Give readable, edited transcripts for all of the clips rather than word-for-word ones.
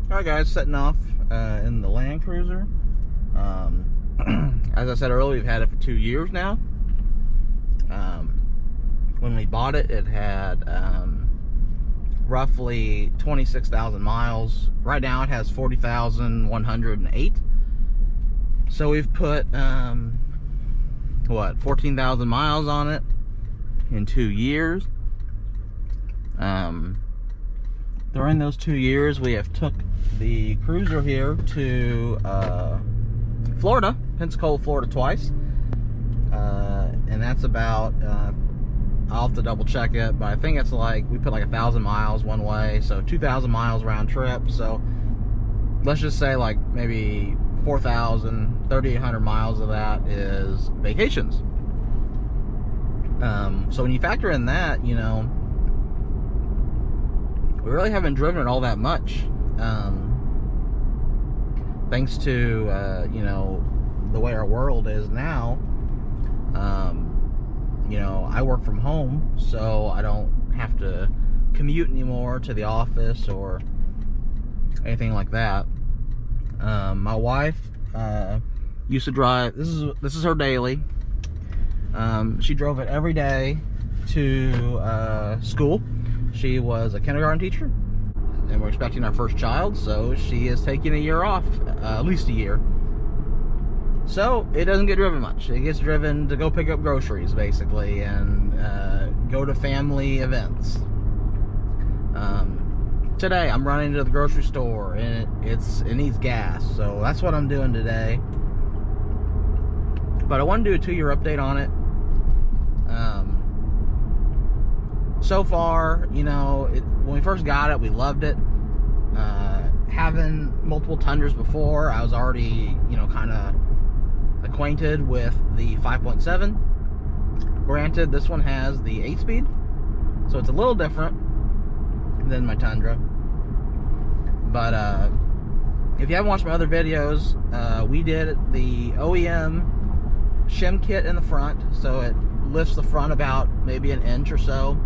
Alright guys, setting off in the Land Cruiser. As I said earlier, we've had it for 2 years now. When we bought it, it had roughly 26,000 miles. Right now it has 40,108. So we've put, 14,000 miles on it in 2 years. During those 2 years, we have took the cruiser here to Florida, Pensacola, Florida twice. And that's about, I'll have to double check it, but I think it's like, we put like 1,000 miles one way, so 2,000 miles round trip. So let's just say like maybe 4,000, 3,800 miles of that is vacations. So when you factor in that, you know, we really haven't driven it all that much. Thanks to, you know, the way our world is now. You know, I work from home, so I don't have to commute anymore to the office or anything like that. My wife used to drive. This is her daily. She drove it every day to school. She was a kindergarten teacher, and we're expecting our first child, so she is taking a year off, at least a year. So it doesn't get driven much. It gets driven to go pick up groceries, basically, and go to family events. Today I'm running to the grocery store, and it needs gas, so that's what I'm doing today. But I want to do a 2-year update on it. So far, you know, when we first got it, we loved it. Having multiple Tundras before, I was already, you know, kind of acquainted with the 5.7. Granted, this one has the 8-speed, so it's a little different than my Tundra. But if you haven't watched my other videos, we did the OEM Shim kit in the front, so it lifts the front about maybe an inch or so.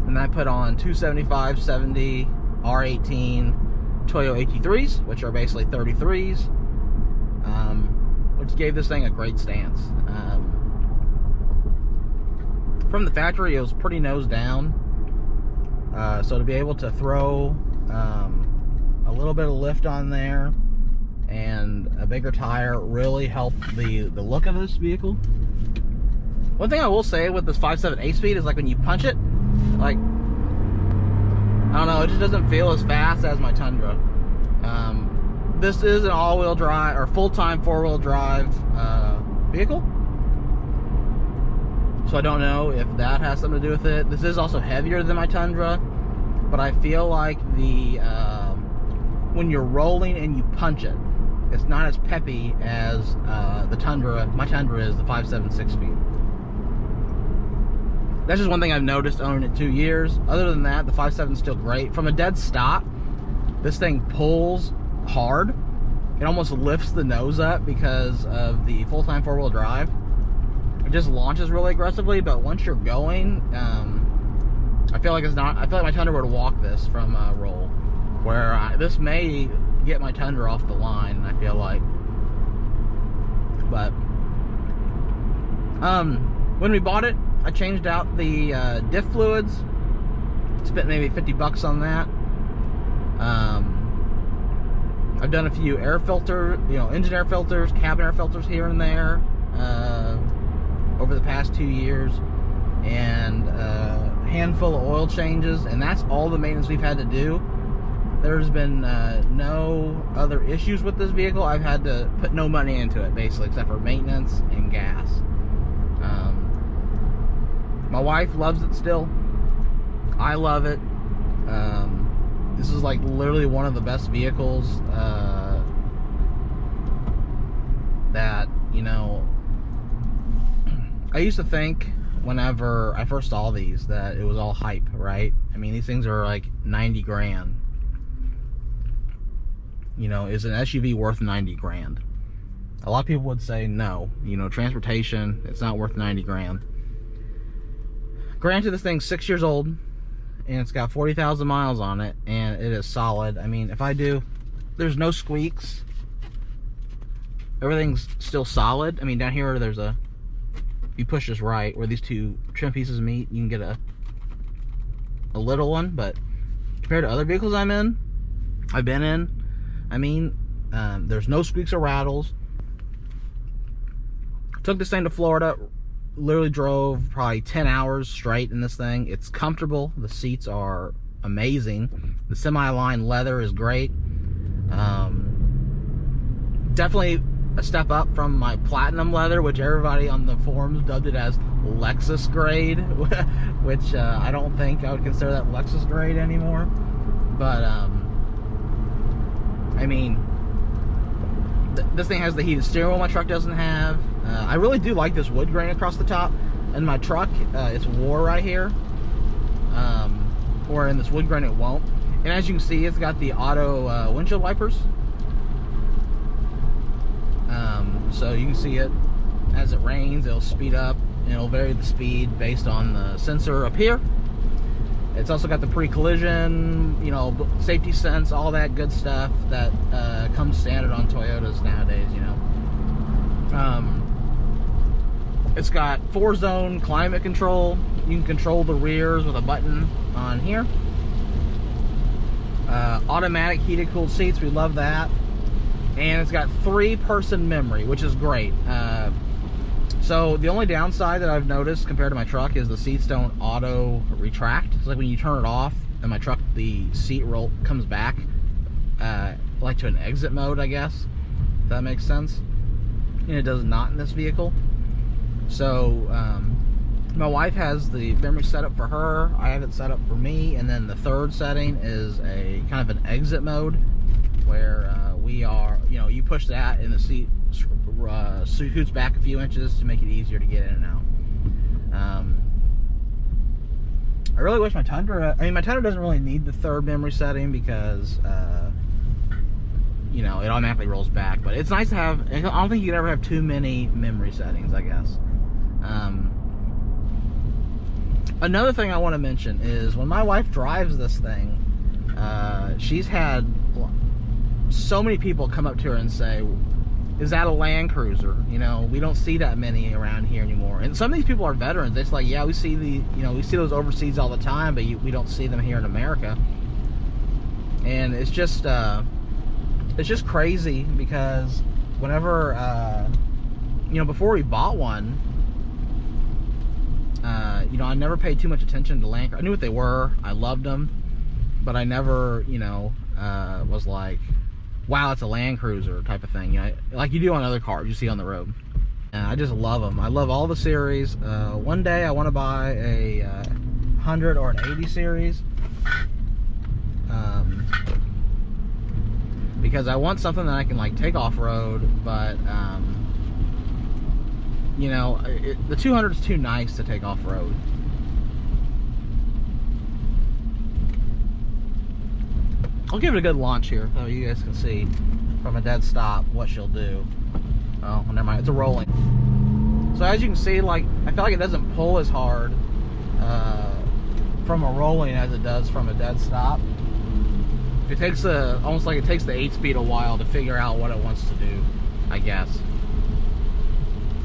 And I put on 275, 70, R18 Toyo AT3s, which are basically 33s, which gave this thing a great stance. From the factory, it was pretty nose down, so to be able to throw a little bit of lift on there and a bigger tire really helped the look of this vehicle. One thing I will say with this 5.7 8-speed is, like, when you punch it, like, I don't know, it just doesn't feel as fast as my Tundra. This is an all-wheel drive, or full-time 4-wheel drive vehicle. So I don't know if that has something to do with it. This is also heavier than my Tundra, but I feel like the when you're rolling and you punch it, it's not as peppy as the Tundra. My Tundra is the 5.7 6-speed. That's just one thing I've noticed owning it 2 years. Other than that, the 5.7 is still great. From a dead stop, this thing pulls hard. It almost lifts the nose up because of the full-time 4-wheel drive. It just launches really aggressively, but once you're going, I feel like it's not. I feel like my Tundra would walk this from roll, where this may get my Tundra off the line. I feel like, but when we bought it, I changed out the diff fluids. Spent maybe 50 bucks on that. I've done a few air filter, you know, engine air filters, cabin air filters here and there over the past 2 years, and a handful of oil changes, and that's all the maintenance we've had to do. There's been no other issues with this vehicle. I've had to put no money into it, basically, except for maintenance and gas. My wife loves it still. I love it. This is like literally one of the best vehicles that, you know, I used to think whenever I first saw these that it was all hype, right? I mean, these things are like 90 grand. You know, is an SUV worth 90 grand? A lot of people would say no. You know, transportation, it's not worth 90 grand. Granted, this thing's 6 years old, and it's got 40,000 miles on it, and it is solid. I mean, if I do, there's no squeaks. Everything's still solid. I mean, down here, there's a, if you push this right, where these two trim pieces meet, you can get a little one, but compared to other vehicles I've been in, I mean, there's no squeaks or rattles. Took this thing to Florida, literally drove probably 10 hours straight in this thing. It's comfortable. The seats are amazing. The semi-line leather is great. Definitely a step up from my platinum leather, which everybody on the forums dubbed it as Lexus grade, which I don't think I would consider that Lexus grade anymore. But I mean, this thing has the heated steering wheel my truck doesn't have. I really do like this wood grain across the top. In my truck, it's war right here, or in this wood grain it won't. And as you can see, it's got the auto windshield wipers. So you can see it as it rains, it'll speed up and it'll vary the speed based on the sensor up here. It's also got the pre-collision, you know, safety sense, all that good stuff that comes standard on Toyotas nowadays, you know. It's got 4-zone climate control. You can control the rears with a button on here. Automatic heated cooled seats, we love that. And it's got 3-person memory, which is great. So the only downside that I've noticed compared to my truck is the seats don't auto retract. It's like when you turn it off in my truck, the seat roll comes back like to an exit mode, I guess, if that makes sense. And it does not in this vehicle. So my wife has the memory set up for her, I have it set up for me, and then the third setting is a kind of an exit mode where we are, you know, you push that and the seat scoots back a few inches to make it easier to get in and out. I really wish my Tundra, I mean, my Tundra doesn't really need the third memory setting because you know, it automatically rolls back, but it's nice to have. I don't think you could ever have too many memory settings, I guess. Another thing I want to mention is when my wife drives this thing, she's had so many people come up to her and say, is that a Land Cruiser? You know, we don't see that many around here anymore. And some of these people are veterans. It's like, yeah, we see the, you know, we see those overseas all the time, but we don't see them here in America. And it's just crazy because whenever, you know, before we bought one, you know, I never paid too much attention to Land Cruiser. I knew what they were. I loved them, but I never, you know, was like, wow, it's a Land Cruiser type of thing, you know, like you do on other cars you see on the road. And I just love them. I love all the series. One day I want to buy a 100 or an 80 series, because I want something that I can like take off-road, but you know, the 200 is too nice to take off-road. I'll give it a good launch here so you guys can see from a dead stop what she'll do. Oh, never mind, it's a rolling. So as you can see, like, I feel like it doesn't pull as hard from a rolling as it does from a dead stop. It takes almost like it takes the 8-speed a while to figure out what it wants to do, I guess.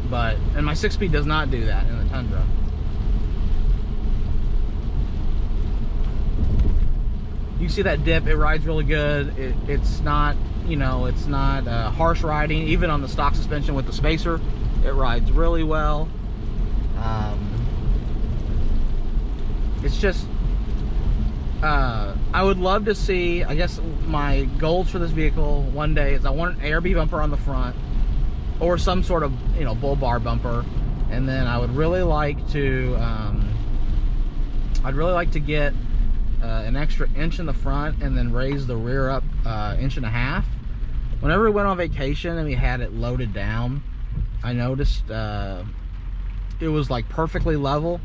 But, and my 6-speed does not do that in the Tundra. You see that dip, it rides really good. It's not, you know, it's not harsh riding. Even on the stock suspension with the spacer, it rides really well. It's just, I would love to see, I guess my goals for this vehicle one day is I want an ARB bumper on the front or some sort of, you know, bull bar bumper. And then I would really like to, get an extra inch in the front and then raise the rear up 1.5 inches. Whenever we went on vacation and we had it loaded down, I noticed it was like perfectly level.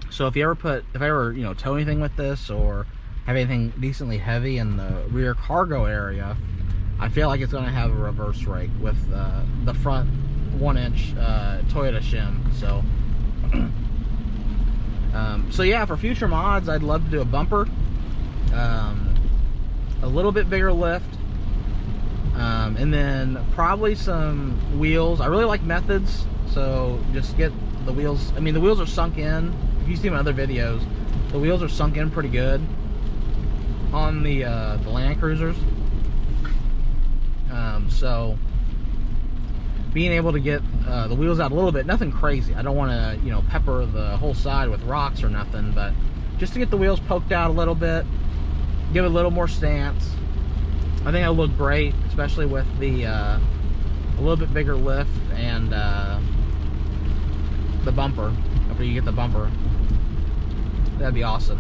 So if I ever you know, tow anything with this or have anything decently heavy in the rear cargo area, I feel like it's going to have a reverse rake with the front 1-inch Toyota Shim. So So yeah, for future mods, I'd love to do a bumper, a little bit bigger lift, and then probably some wheels. I really like methods, so just get the wheels. I mean, the wheels are sunk in. If you see my other videos, the wheels are sunk in pretty good on the Land Cruisers. So being able to get the wheels out a little bit, nothing crazy. I don't want to, you know, pepper the whole side with rocks or nothing, but just to get the wheels poked out a little bit, give it a little more stance. I think it'll look great, especially with the a little bit bigger lift and the bumper. After you get the bumper, that'd be awesome.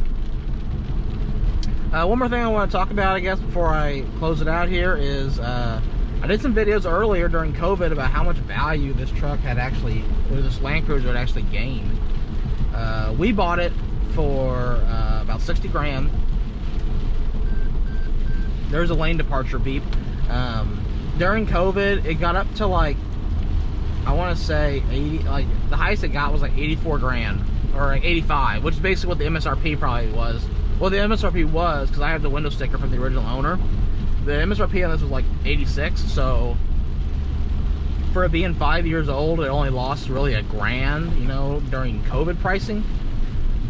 One more thing I want to talk about, I guess, before I close it out here is I did some videos earlier during COVID about how much value this truck had actually, or this Land Cruiser had actually gained. We bought it for about 60 grand. There's a lane departure beep. During COVID, it got up to like, I want to say 80, like the highest it got was like 84 grand or like 85, which is basically what the MSRP probably was. Well, the MSRP was, because I have the window sticker from the original owner. The MSRP on this was like 86, so for it being 5 years old, it only lost really a grand, you know, during COVID pricing.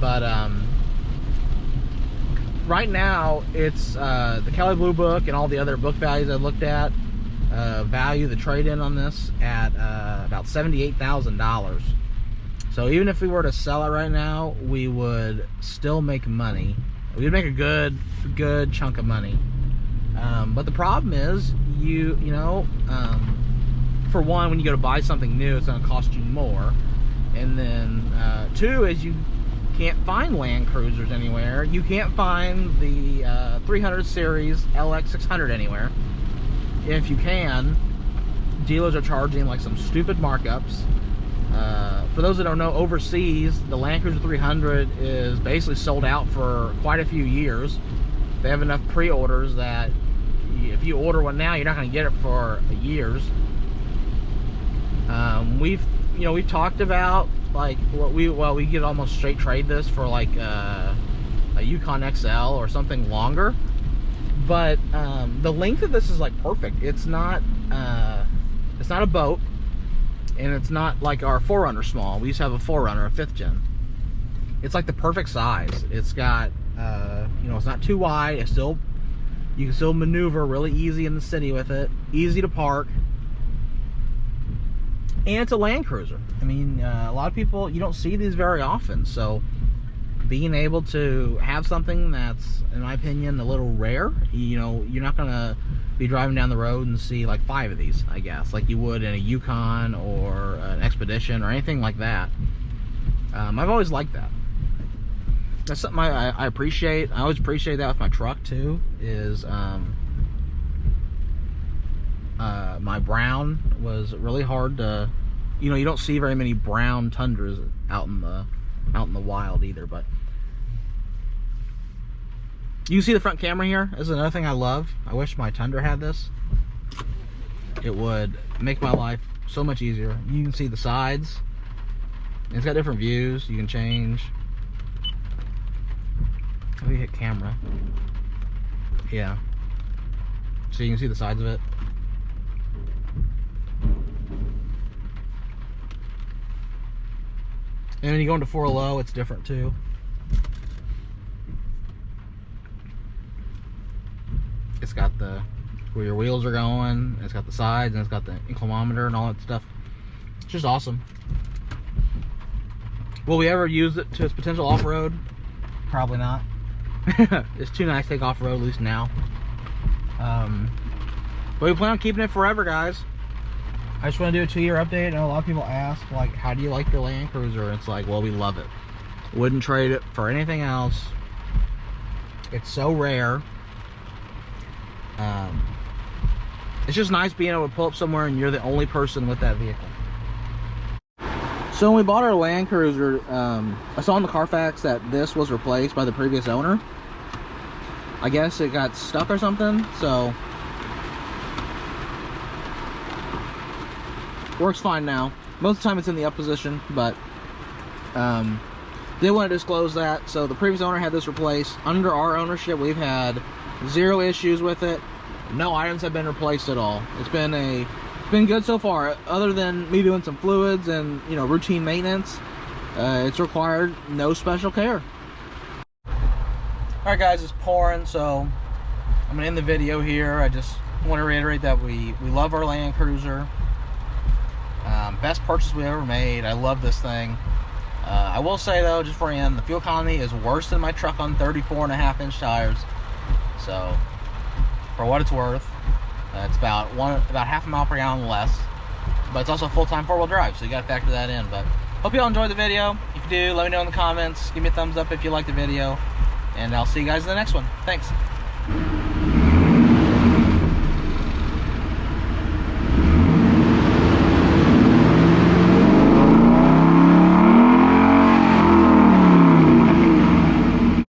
But right now, it's the Kelly Blue Book and all the other book values I looked at value the trade-in on this at about $78,000. So even if we were to sell it right now, we would still make money. We'd make a good chunk of money. But the problem is, you know, for one, when you go to buy something new, it's going to cost you more. And then two is you can't find Land Cruisers anywhere. You can't find the 300 series LX 600 anywhere. If you can, dealers are charging like some stupid markups. For those that don't know, overseas, the Land Cruiser 300 is basically sold out for quite a few years. They have enough pre-orders that if you order one now, you're not going to get it for years. We've talked about like we could almost straight trade this for like a Yukon XL or something longer. But the length of this is like perfect. It's not a boat. And it's not like our 4Runner small. We used to have a 4Runner, a 5th gen. It's like the perfect size. It's got, you know, it's not too wide. It's still, you can still maneuver really easy in the city with it. Easy to park. And it's a Land Cruiser. I mean, a lot of people, you don't see these very often. So being able to have something that's, in my opinion, a little rare, you know, you're not going to be driving down the road and see like 5 of these, I guess, like you would in a Yukon or an Expedition or anything like that. I've always liked that. That's something I appreciate. I always appreciate that with my truck too, is my brown was really hard to, you know, you don't see very many brown Tundras out in the wild either. But you can see the front camera here. This is another thing I love. I wish my Tundra had this. It would make my life so much easier. You can see the sides. It's got different views you can change. Let me hit camera. Yeah. So you can see the sides of it. And when you go into 4 low, it's different too. It's got the where your wheels are going, it's got the sides, and it's got the inclinometer and all that stuff. It's just awesome. Will we ever use it to its potential off-road? Probably not. It's too nice to take off-road, at least now. But we plan on keeping it forever, guys. I just want to do a 2-year update. I know a lot of people ask, like, how do you like your Land Cruiser? It's like, well, we love it. Wouldn't trade it for anything else. It's so rare. It's just nice being able to pull up somewhere and you're the only person with that vehicle. So when we bought our Land Cruiser, I saw on the Carfax that this was replaced by the previous owner. I guess it got stuck or something, so works fine now. Most of the time it's in the up position, but Did want to disclose that. So the previous owner had this replaced. Under our ownership, we've had 0 issues with it. No items have been replaced at all. It's been good so far. Other than me doing some fluids and, you know, routine maintenance, it's required no special care. Alright guys, it's pouring, so I'm gonna end the video here. I just want to reiterate that we love our Land Cruiser. Best purchase we ever made. I love this thing. I will say though, just for the fuel economy is worse than my truck on 34.5-inch tires. So, for what it's worth, it's about half a mile per gallon less. But it's also full-time 4-wheel drive, so you got to factor that in. But hope you all enjoyed the video. If you do, let me know in the comments. Give me a thumbs up if you like the video. And I'll see you guys in the next one. Thanks.